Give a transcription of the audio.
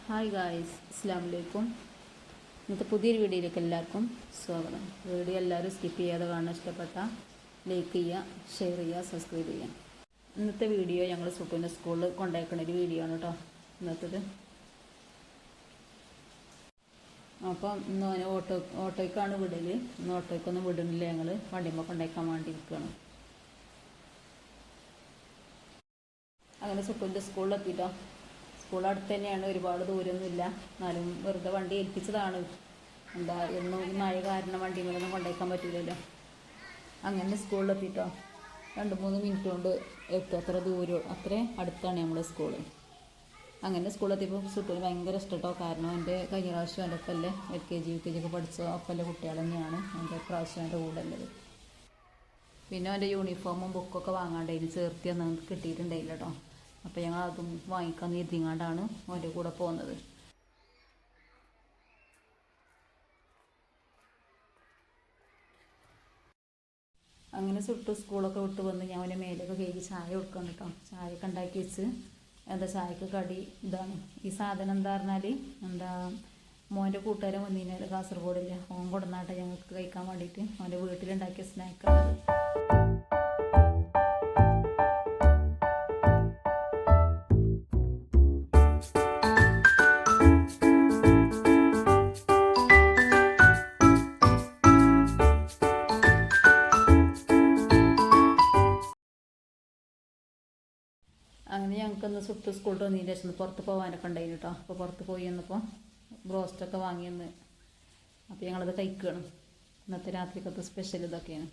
Hi guys, അസ്സലാമു ഇന്നത്തെ പുതിയൊരു വീഡിയോയിലേക്ക് എല്ലാവർക്കും സ്വാഗതം. വീഡിയോ എല്ലാവരും സ്കിപ്പ് ചെയ്യാതെ കാണാൻ ഇഷ്ടപ്പെട്ടാൽ ലൈക്ക് ചെയ്യുക, ഷെയർ ചെയ്യുക, സബ്സ്ക്രൈബ് ചെയ്യുക. ഇന്നത്തെ വീഡിയോ ഞങ്ങൾ സുട്ടുവിൻ്റെ സ്കൂളിൽ കൊണ്ടുപോയിക്കുന്ന ഒരു വീഡിയോ ആണ് കേട്ടോ ഇന്നത്തേത്. അപ്പം ഇന്ന് ഓട്ടോയ്ക്കാണ് വിടൽ. ഇന്ന് ഓട്ടോയ്ക്കൊന്നും വിടുന്നില്ല, ഞങ്ങൾ വണ്ടിയുമ്പോൾ കൊണ്ടുപോയിക്കാൻ വേണ്ടി നിൽക്കുകയാണ്. അങ്ങനെ സുട്ടുവിൻ്റെ സ്കൂളിലെത്തിയിട്ടോ. സ്കൂൾ അടുത്ത് തന്നെയാണ്, ഒരുപാട് ദൂരമൊന്നുമില്ല. എന്നാലും വെറുതെ വണ്ടി ഏൽപ്പിച്ചതാണ്. എന്നും ഈ മഴ കാരണം വണ്ടി മേലൊന്നും കൊണ്ടുപോയിക്കാൻ പറ്റില്ലല്ലോ. അങ്ങനെ സ്കൂളിലെത്തിയിട്ടോ 2-3 മിനിറ്റ് കൊണ്ട് എത്തും. അത്ര ദൂരം, അത്രയും അടുത്താണ് നമ്മൾ സ്കൂള്. അങ്ങനെ സ്കൂളിലെത്തിയപ്പോൾ സുട്ടുവിന് ഭയങ്കര ഇഷ്ടട്ടോ. കാരണം എൻ്റെ കഴിഞ്ഞ പ്രാവശ്യം എൻ്റെ ഒപ്പല്ലേ LKG UKG ഒക്കെ പഠിച്ച ഒപ്പല്ലേ കുട്ടികൾ തന്നെയാണ് എൻ്റെ പ്രാവശ്യം എൻ്റെ കൂടെ ഉള്ളത്. പിന്നെ എൻ്റെ യൂണിഫോമും ബുക്കൊക്കെ വാങ്ങാണ്ടായിരുന്നു, ചേർത്തിയൊന്നും കിട്ടിയിട്ടുണ്ടായില്ല കേട്ടോ. അപ്പോൾ ഞങ്ങൾ അതും വാങ്ങിക്കാൻ എത്തിങ്ങാണ്ടാണ് അവൻ്റെ കൂടെ പോകുന്നത്. അങ്ങനെ സുട്ടു സ്കൂളൊക്കെ വിട്ട് വന്ന് ഞാൻ അവൻ്റെ മേലൊക്കെ കഴുകി ചായ കൊടുക്കണം കേട്ടോ. ചായയൊക്കെ ഉണ്ടാക്കി വെച്ച് ചായക്ക് കടി ഇതാണ്. ഈ സാധനം എന്താ പറഞ്ഞാൽ മോൻ്റെ കൂട്ടുകാരൻ വന്നിരുന്നാൽ കാസർഗോഡില്ല, ഓൻ കൊടുന്നാട്ടെ ഞങ്ങൾക്ക് കഴിക്കാൻ വേണ്ടിയിട്ട്. അവൻ്റെ വീട്ടിലുണ്ടാക്കിയ സ്നാക്കാണ്. അങ്ങനെ ഞങ്ങൾക്കൊന്ന് സുട്ട് സ്കൂളിൽ വന്നതിന് ശേഷം പുറത്ത് പോകാനൊക്കെ ഉണ്ടായിരുന്നു കേട്ടോ. അപ്പോൾ പുറത്ത് പോയി വന്നപ്പോൾ ബ്രോസ്റ്റൊക്കെ വാങ്ങിയെന്ന്. അപ്പോൾ ഞങ്ങളത് കഴിക്കുകയാണ്. ഇന്നത്തെ രാത്രിക്കത്തെ സ്പെഷ്യൽ ഇതൊക്കെയാണ്.